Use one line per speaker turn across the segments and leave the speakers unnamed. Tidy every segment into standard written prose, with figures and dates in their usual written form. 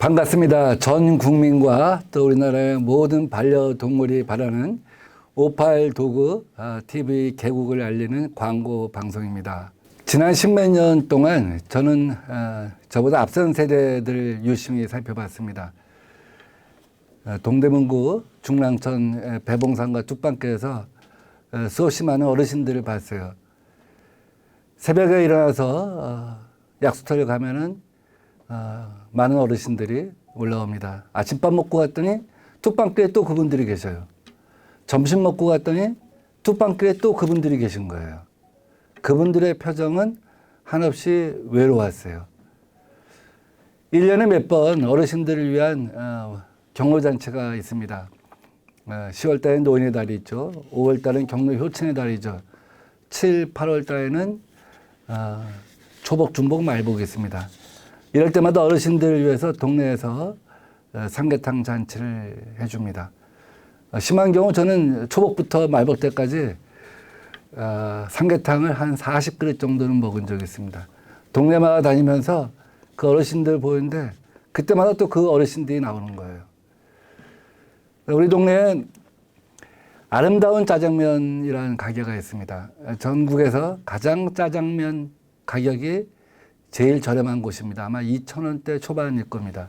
반갑습니다. 전 국민과 또 우리나라의 모든 반려동물이 바라는 58 도그 TV 개국을 알리는 광고 방송입니다. 지난 십몇 년 동안 저는 저보다 앞선 세대들을 유심히 살펴봤습니다. 동대문구 중랑천 배봉산과 뚝방교에서 수없이 많은 어르신들을 봤어요. 새벽에 일어나서 약수터를 가면은 많은 어르신들이 올라옵니다. 아침밥 먹고 갔더니 뚝방길에 또 그분들이 계셔요. 점심 먹고 갔더니 뚝방길에 또 그분들이 계신 거예요. 그분들의 표정은 한없이 외로웠어요. 1년에 몇 번 어르신들을 위한 격려잔치가 있습니다. 10월 달엔 노인의 달이 있죠. 5월 달은 경로 효친의 달이죠. 7, 8월 달에는 초복, 중복, 말복이 있습니다. 이럴 때마다 어르신들을 위해서 동네에서 삼계탕 잔치를 해줍니다. 심한 경우 저는 초복부터 말복 때까지 삼계탕을 한 40그릇 정도는 먹은 적이 있습니다. 동네마다 다니면서 그 어르신들 보이는데 그때마다 또 그 어르신들이 나오는 거예요. 우리 동네엔 아름다운 짜장면이라는 가게가 있습니다. 전국에서 가장 짜장면 가격이 제일 저렴한 곳입니다. 아마 2,000원대 초반일 겁니다.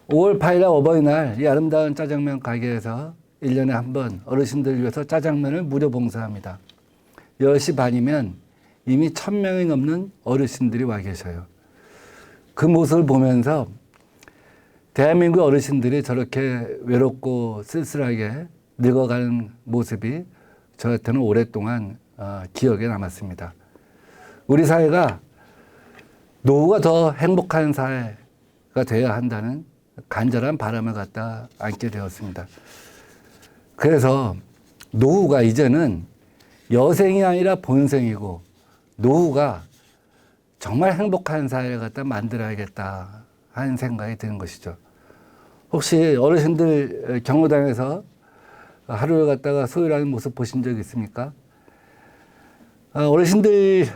5월 8일 어버이날 이 아름다운 짜장면 가게에서 1년에 한 번 어르신들을 위해서 짜장면을 무료 봉사합니다. 10시 반이면 이미 1,000명이 넘는 어르신들이 와 계셔요. 그 모습을 보면서 대한민국 어르신들이 저렇게 외롭고 쓸쓸하게 늙어가는 모습이 저한테는 오랫동안 기억에 남았습니다. 우리 사회가 노후가 더 행복한 사회가 되어야 한다는 간절한 바람을 갖다 안게 되었습니다. 그래서 노후가 이제는 여생이 아니라 본생이고 노후가 정말 행복한 사회를 갖다 만들어야겠다 하는 생각이 드는 것이죠. 혹시 어르신들 경로당에서 하루를 갖다가 소일하는 모습 보신 적 있습니까? 어르신들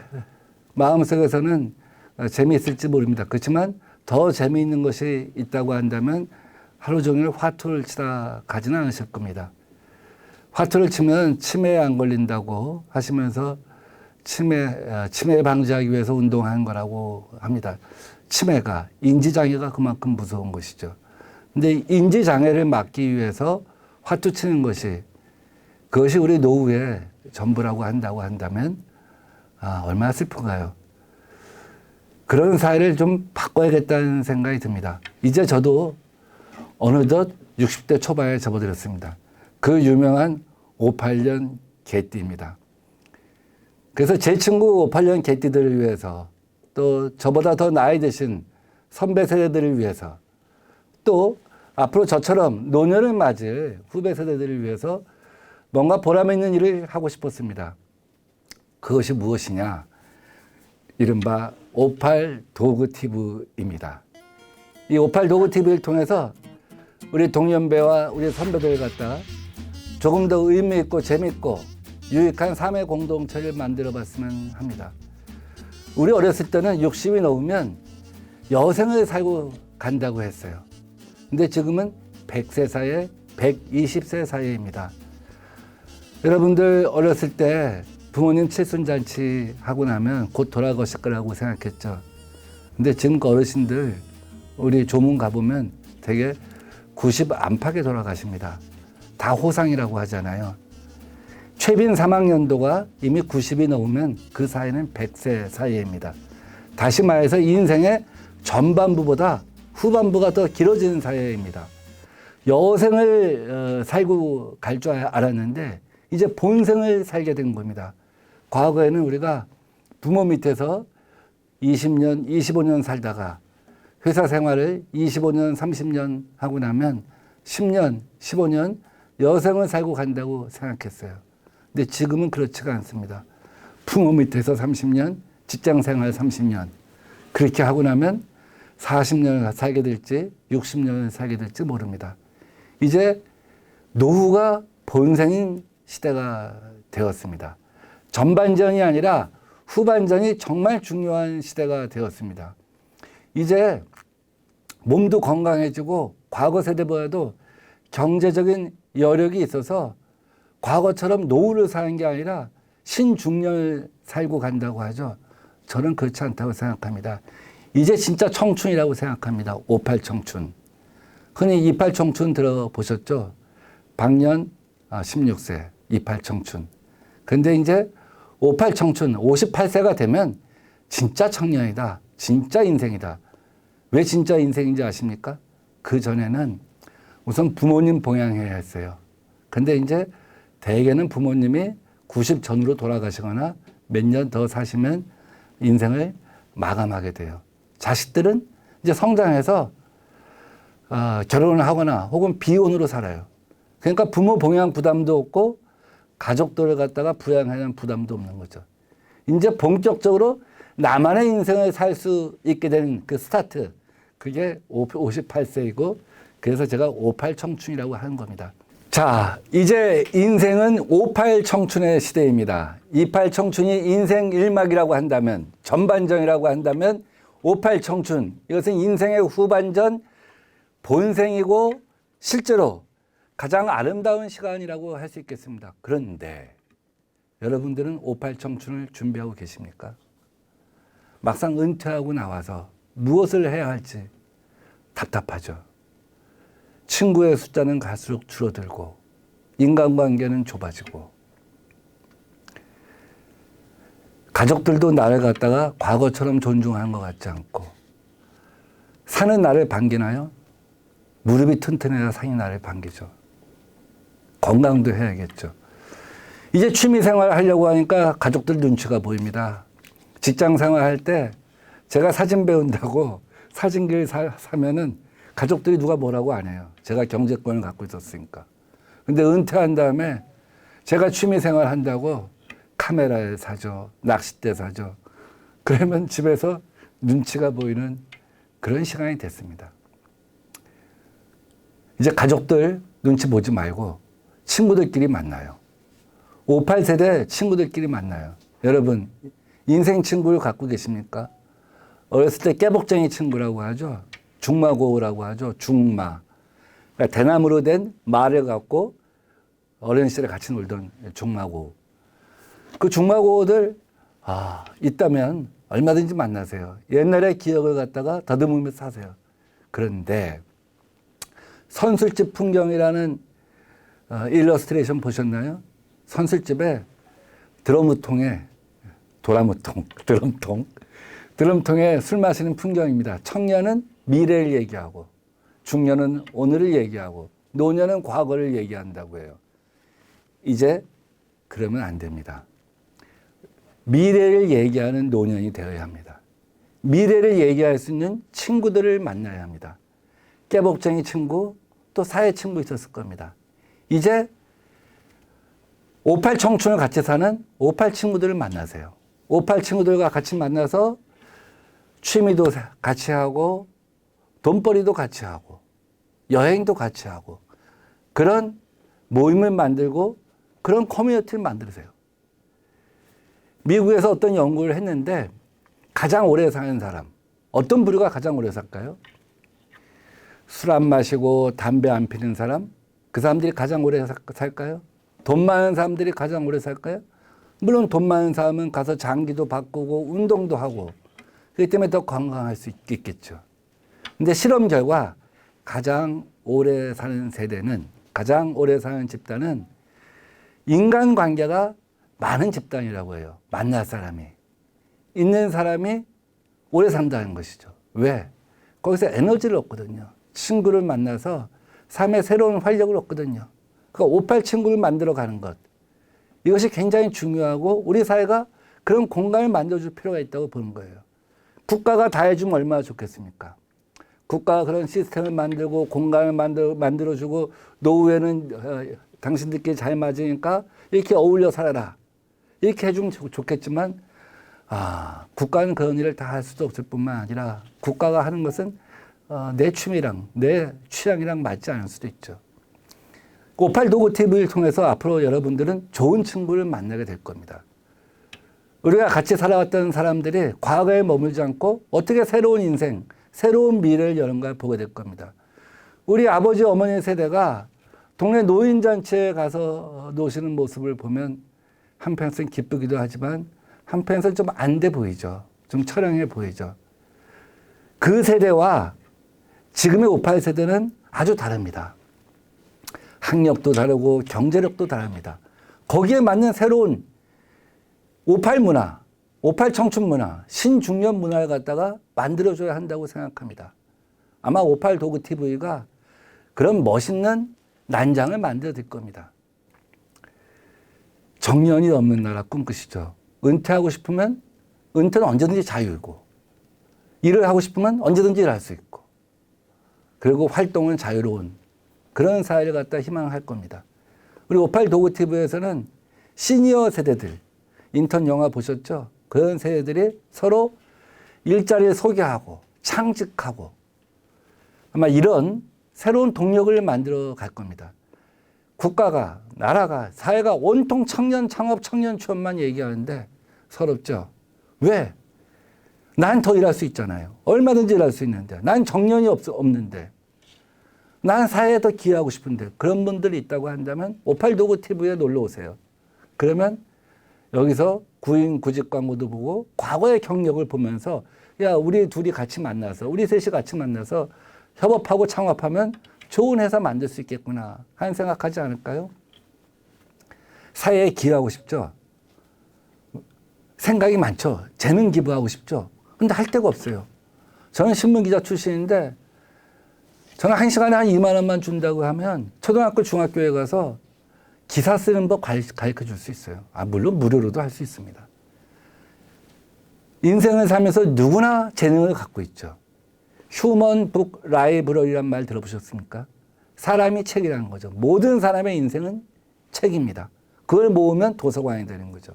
마음속에서는 재미있을지 모릅니다. 그렇지만 더 재미있는 것이 있다고 한다면 하루 종일 화투를 치다 가지는 않으실 겁니다. 화투를 치면 치매에 안 걸린다고 하시면서 치매 방지하기 위해서 운동하는 거라고 합니다. 치매가, 인지장애가 그만큼 무서운 것이죠. 근데 인지장애를 막기 위해서 화투 치는 것이 그것이 우리 노후의 전부라고 한다고 한다면 얼마나 슬픈가요? 그런 사회를 좀 바꿔야겠다는 생각이 듭니다. 이제 저도 어느덧 60대 초반에 접어들었습니다. 그 유명한 58년 개띠입니다. 그래서 제 친구 58년 개띠들을 위해서 또 저보다 더 나이 드신 선배 세대들을 위해서 또 앞으로 저처럼 노년을 맞을 후배 세대들을 위해서 뭔가 보람 있는 일을 하고 싶었습니다. 그것이 무엇이냐? 이른바 58 도그 TV입니다. 이 58 도그 TV를 통해서 우리 동년배와 우리 선배들 갖다 조금 더 의미 있고 재밌고 유익한 삶의 공동체를 만들어 봤으면 합니다. 우리 어렸을 때는 60이 넘으면 여생을 살고 간다고 했어요. 근데 지금은 100세 사이에 120세 사이입니다. 여러분들 어렸을 때 부모님 칠순잔치 하고 나면 곧 돌아가실 거라고 생각했죠. 근데 지금 그 어르신들 우리 조문 가보면 되게 90 안팎에 돌아가십니다. 다 호상이라고 하잖아요. 최빈 사망연도가 이미 90이 넘으면 그 사이는 100세 사이입니다. 다시 말해서 인생의 전반부보다 후반부가 더 길어지는 사회입니다. 여생을 살고 갈 줄 알았는데 이제 본생을 살게 된 겁니다. 과거에는 우리가 부모 밑에서 20년, 25년 살다가 회사 생활을 25년, 30년 하고 나면 10년, 15년 여생을 살고 간다고 생각했어요. 근데 지금은 그렇지가 않습니다. 부모 밑에서 30년, 직장 생활 30년. 그렇게 하고 나면 40년을 살게 될지 60년을 살게 될지 모릅니다. 이제 노후가 본생인 시대가 되었습니다. 전반전이 아니라 후반전이 정말 중요한 시대가 되었습니다. 이제 몸도 건강해지고 과거 세대보다도 경제적인 여력이 있어서 과거처럼 노후를 사는 게 아니라 신중년을 살고 간다고 하죠. 저는 그렇지 않다고 생각합니다. 이제 진짜 청춘이라고 생각합니다. 58 청춘. 흔히 28 청춘 들어보셨죠? 방년 16세, 28 청춘. 근데 이제 58 청춘, 58세가 되면 진짜 청년이다. 진짜 인생이다. 왜 진짜 인생인지 아십니까? 그 전에는 우선 부모님 봉양해야 했어요. 근데 이제 대개는 부모님이 90 전후로 돌아가시거나 몇 년 더 사시면 인생을 마감하게 돼요. 자식들은 이제 성장해서 결혼을 하거나 혹은 비혼으로 살아요. 그러니까 부모 봉양 부담도 없고 가족들을 갖다가 부양하는 부담도 없는 거죠. 이제 본격적으로 나만의 인생을 살 수 있게 된 그 스타트, 그게 58세이고 그래서 제가 58 청춘이라고 하는 겁니다. 자, 이제 인생은 58 청춘의 시대입니다. 28 청춘이 인생 1막이라고 한다면, 전반전이라고 한다면 58 청춘, 이것은 인생의 후반전, 본생이고 실제로 가장 아름다운 시간이라고 할 수 있겠습니다. 그런데 여러분들은 58 청춘을 준비하고 계십니까? 막상 은퇴하고 나와서 무엇을 해야 할지 답답하죠. 친구의 숫자는 갈수록 줄어들고 인간관계는 좁아지고 가족들도 나를 갖다가 과거처럼 존중하는 것 같지 않고 산은 나를 반기나요? 무릎이 튼튼해야 산이 나를 반기죠. 건강도 해야겠죠. 이제 취미생활 하려고 하니까 가족들 눈치가 보입니다. 직장생활 할 때 제가 사진 배운다고 사진기를 사면은 가족들이 누가 뭐라고 안 해요. 제가 경제권을 갖고 있었으니까. 근데 은퇴한 다음에 제가 취미생활 한다고 카메라를 사죠. 낚싯대 사죠. 그러면 집에서 눈치가 보이는 그런 시간이 됐습니다. 이제 가족들 눈치 보지 말고 친구들끼리 만나요. 58세대 친구들끼리 만나요. 여러분, 인생 친구를 갖고 계십니까? 어렸을 때 깨복쟁이 친구라고 하죠. 중마고우라고 하죠. 중마. 그러니까 대나무로 된 말을 갖고 어린 시절에 같이 놀던 중마고우. 그 중마고우들, 있다면 얼마든지 만나세요. 옛날의 기억을 갖다가 더듬으면서 사세요. 그런데 선술집 풍경이라는 일러스트레이션 보셨나요? 선술집에 드럼통에 드럼통에 술 마시는 풍경입니다. 청년은 미래를 얘기하고 중년은 오늘을 얘기하고 노년은 과거를 얘기한다고 해요. 이제 그러면 안 됩니다. 미래를 얘기하는 노년이 되어야 합니다. 미래를 얘기할 수 있는 친구들을 만나야 합니다. 깨복쟁이 친구, 또 사회 친구 있었을 겁니다. 이제 58 청춘을 같이 사는 58 친구들을 만나세요. 58 친구들과 같이 만나서 취미도 같이 하고 돈벌이도 같이 하고 여행도 같이 하고 그런 모임을 만들고 그런 커뮤니티를 만들으세요. 미국에서 어떤 연구를 했는데 가장 오래 사는 사람, 어떤 부류가 가장 오래 살까요? 술 안 마시고 담배 안 피는 사람? 그 사람들이 가장 오래 살까요? 돈 많은 사람들이 가장 오래 살까요? 물론 돈 많은 사람은 가서 장기도 바꾸고 운동도 하고 그렇기 때문에 더 건강할 수 있겠죠. 근데 실험 결과 가장 오래 사는 세대는, 가장 오래 사는 집단은 인간관계가 많은 집단이라고 해요. 만날 사람이. 있는 사람이 오래 산다는 것이죠. 왜? 거기서 에너지를 얻거든요. 친구를 만나서 삶의 새로운 활력을 얻거든요. 그러니까 58 친구를 만들어 가는 것. 이것이 굉장히 중요하고 우리 사회가 그런 공간을 만들어줄 필요가 있다고 보는 거예요. 국가가 다 해주면 얼마나 좋겠습니까? 국가가 그런 시스템을 만들고 공간을 만들어주고 노후에는 당신들끼리 잘 맞으니까 이렇게 어울려 살아라. 이렇게 해주면 좋겠지만 국가는 그런 일을 다 할 수도 없을 뿐만 아니라 국가가 하는 것은 내 취미랑 내 취향이랑 맞지 않을 수도 있죠. 58 도구 TV를 통해서 앞으로 여러분들은 좋은 친구를 만나게 될 겁니다. 우리가 같이 살아왔던 사람들이 과거에 머물지 않고 어떻게 새로운 인생, 새로운 미래를 여는 걸 보게 될 겁니다. 우리 아버지 어머니 세대가 동네 노인잔치에 가서 노시는 모습을 보면 한편에서는 기쁘기도 하지만 한편에서는 좀 안 돼 보이죠. 좀 처량해 보이죠. 그 세대와 지금의 58세대는 아주 다릅니다. 학력도 다르고 경제력도 다릅니다. 거기에 맞는 새로운 58 문화, 58 청춘 문화, 신중년 문화를 갖다가 만들어줘야 한다고 생각합니다. 아마 58 도구 TV가 그런 멋있는 난장을 만들어 드릴 겁니다. 정년이 없는 나라 꿈꾸시죠. 은퇴하고 싶으면 은퇴는 언제든지 자유이고, 일을 하고 싶으면 언제든지 일할 수 있고, 그리고 활동은 자유로운 그런 사회를 갖다 희망할 겁니다. 우리 58 도구 TV에서는 시니어 세대들, 인턴 영화 보셨죠? 그런 세대들이 서로 일자리를 소개하고 창직하고 아마 이런 새로운 동력을 만들어 갈 겁니다. 국가가, 나라가, 사회가 온통 청년 창업, 청년 취업만 얘기하는데 서럽죠? 왜? 난 더 일할 수 있잖아요. 얼마든지 일할 수 있는데. 난 정년이 없는데. 난 사회에 더 기여하고 싶은데. 그런 분들이 있다고 한다면 58 도구 TV에 놀러 오세요. 그러면 여기서 구인 구직 광고도 보고 과거의 경력을 보면서 야, 우리 둘이 같이 만나서, 우리 셋이 같이 만나서 협업하고 창업하면 좋은 회사 만들 수 있겠구나 하는 생각하지 않을까요? 사회에 기여하고 싶죠? 생각이 많죠? 재능 기부하고 싶죠? 근데 할 데가 없어요. 저는 신문기자 출신인데 저는 1시간에 한 2만 원만 준다고 하면 초등학교, 중학교에 가서 기사 쓰는 법 가르쳐 줄 수 있어요. 물론 무료로도 할 수 있습니다. 인생을 살면서 누구나 재능을 갖고 있죠. 휴먼 북 라이브러리란 말 들어보셨습니까? 사람이 책이라는 거죠. 모든 사람의 인생은 책입니다. 그걸 모으면 도서관이 되는 거죠.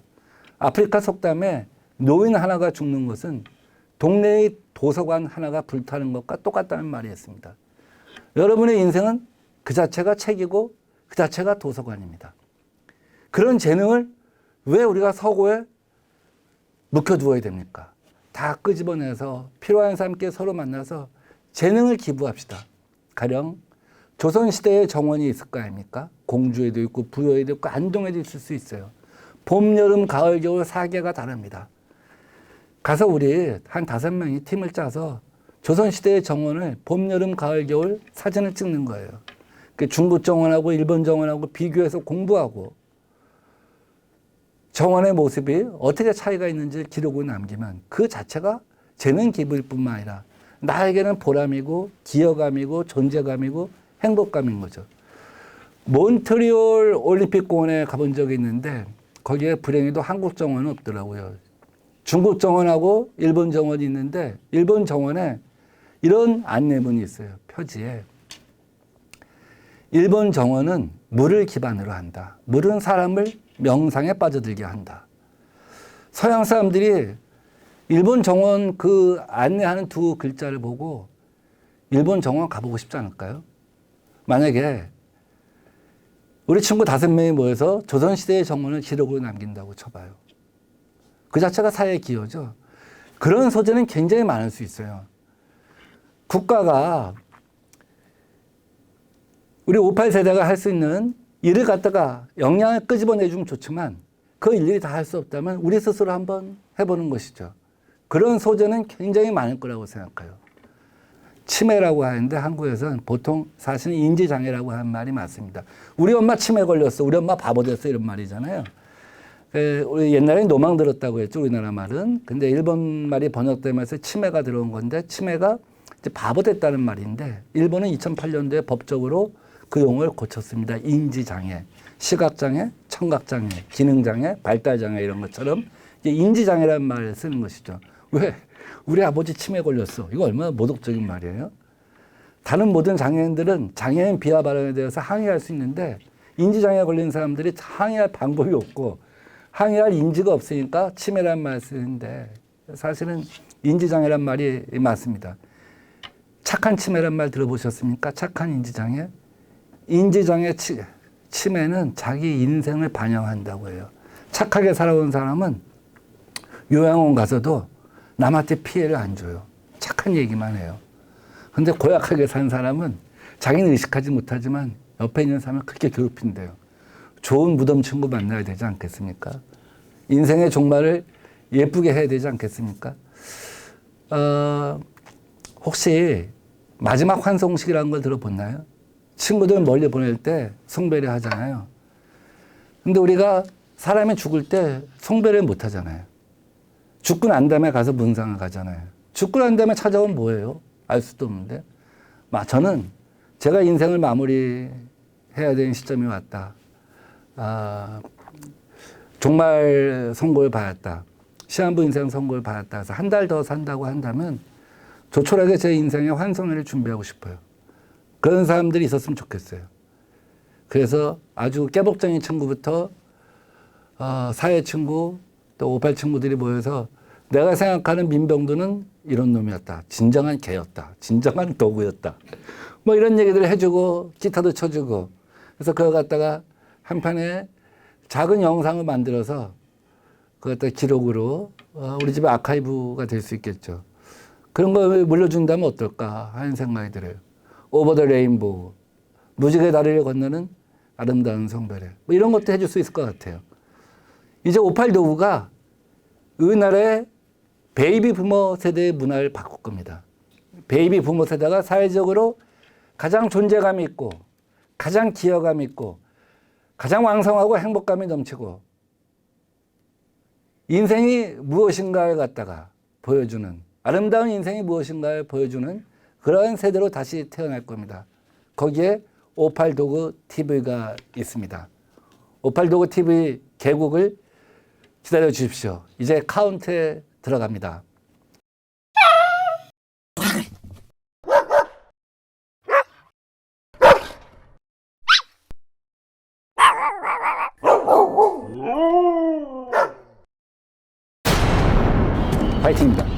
아프리카 속담에 노인 하나가 죽는 것은 동네의 도서관 하나가 불타는 것과 똑같다는 말이 있습니다. 여러분의 인생은 그 자체가 책이고 그 자체가 도서관입니다. 그런 재능을 왜 우리가 서고에 묵혀두어야 됩니까? 다 끄집어내서 필요한 사람께 서로 만나서 재능을 기부합시다. 가령 조선시대의 정원이 있을 거 아닙니까? 공주에도 있고 부여에도 있고 안동에도 있을 수 있어요. 봄, 여름, 가을, 겨울 4개가 다릅니다. 가서 우리 한 5명이 팀을 짜서 조선시대의 정원을 봄, 여름, 가을, 겨울 사진을 찍는 거예요. 중국 정원하고 일본 정원하고 비교해서 공부하고 정원의 모습이 어떻게 차이가 있는지 기록을 남기면 그 자체가 재능 기부일 뿐만 아니라 나에게는 보람이고 기여감이고 존재감이고 행복감인 거죠. 몬트리올 올림픽 공원에 가본 적이 있는데 거기에 불행히도 한국 정원은 없더라고요. 중국 정원하고 일본 정원이 있는데 일본 정원에 이런 안내문이 있어요. 표지에. 일본 정원은 물을 기반으로 한다. 물은 사람을 명상에 빠져들게 한다. 서양 사람들이 일본 정원 그 안내하는 두 글자를 보고 일본 정원 가보고 싶지 않을까요? 만약에 우리 친구 5명이 모여서 조선시대의 정원을 기록으로 남긴다고 쳐봐요. 그 자체가 사회의 기여죠. 그런 소재는 굉장히 많을 수 있어요. 국가가 우리 58세대가 할 수 있는 일을 갖다가 역량을 끄집어내주면 좋지만 그 일일이 다 할 수 없다면 우리 스스로 한번 해보는 것이죠. 그런 소재는 굉장히 많을 거라고 생각해요. 치매라고 하는데 한국에서는 보통 사실은 인지장애라고 하는 말이 맞습니다. 우리 엄마 치매 걸렸어. 우리 엄마 바보 됐어. 이런 말이잖아요. 우리 옛날에 노망 들었다고 했죠. 우리나라 말은. 근데 일본 말이 번역되면서 치매가 들어온 건데 치매가 이제 바보 됐다는 말인데 일본은 2008년도에 법적으로 그 용어를 고쳤습니다. 인지장애, 시각장애, 청각장애, 기능장애, 발달장애 이런 것처럼 이제 인지장애라는 말을 쓰는 것이죠. 왜? 우리 아버지 치매 걸렸어. 이거 얼마나 모독적인 말이에요. 다른 모든 장애인들은 장애인 비하 발언에 대해서 항의할 수 있는데 인지장애 걸린 사람들이 항의할 방법이 없고 항의할 인지가 없으니까 치매란 말을 쓰는데 사실은 인지장애란 말이 맞습니다. 착한 치매란 말 들어보셨습니까? 착한 인지장애? 인지장애 치매는 자기 인생을 반영한다고 해요. 착하게 살아온 사람은 요양원 가서도 남한테 피해를 안 줘요. 착한 얘기만 해요. 근데 고약하게 산 사람은 자기는 의식하지 못하지만 옆에 있는 사람을 그렇게 괴롭힌대요. 좋은 무덤 친구 만나야 되지 않겠습니까? 인생의 종말을 예쁘게 해야 되지 않겠습니까? 혹시 마지막 환송식이라는 걸 들어봤나요? 친구들 멀리 보낼 때 송별회 하잖아요. 근데 우리가 사람이 죽을 때 송별회 못 하잖아요. 죽고 난 다음에 가서 문상을 가잖아요. 죽고 난 다음에 찾아오면 뭐예요? 알 수도 없는데. 저는 제가 인생을 마무리해야 되는 시점이 왔다. 종말 선고를 받았다. 시한부 인생 선고를 받았다. 그래서 한 달 더 산다고 한다면 조촐하게 제 인생의 환송회를 준비하고 싶어요. 그런 사람들이 있었으면 좋겠어요. 그래서 아주 깨복쟁이 친구부터 사회 친구 또 58 친구들이 모여서 내가 생각하는 민병두는 이런 놈이었다. 진정한 개였다. 진정한 도구였다. 뭐 이런 얘기들을 해주고 기타도 쳐주고 그래서 그걸 갖다가 한 편의 작은 영상을 만들어서 그걸 갖다 기록으로 우리 집의 아카이브가 될 수 있겠죠. 그런 걸 물려준다면 어떨까 하는 생각이 들어요. 오버 더 레인보우, 무지개 다리를 건너는 아름다운 성별에 뭐 이런 것도 해줄 수 있을 것 같아요. 이제 58 도구가 우리나라의 베이비 부머 세대의 문화를 바꿀 겁니다. 베이비 부머 세대가 사회적으로 가장 존재감이 있고 가장 기여감이 있고 가장 왕성하고 행복감이 넘치고 인생이 무엇인가를 갖다가 보여주는 아름다운 인생이 무엇인가를 보여주는 그러한 세대로 다시 태어날 겁니다. 거기에 58 도구 TV가 있습니다. 58 도구 TV 개국을 기다려 주십시오. 이제 카운트에 들어갑니다. 파이팅입니다.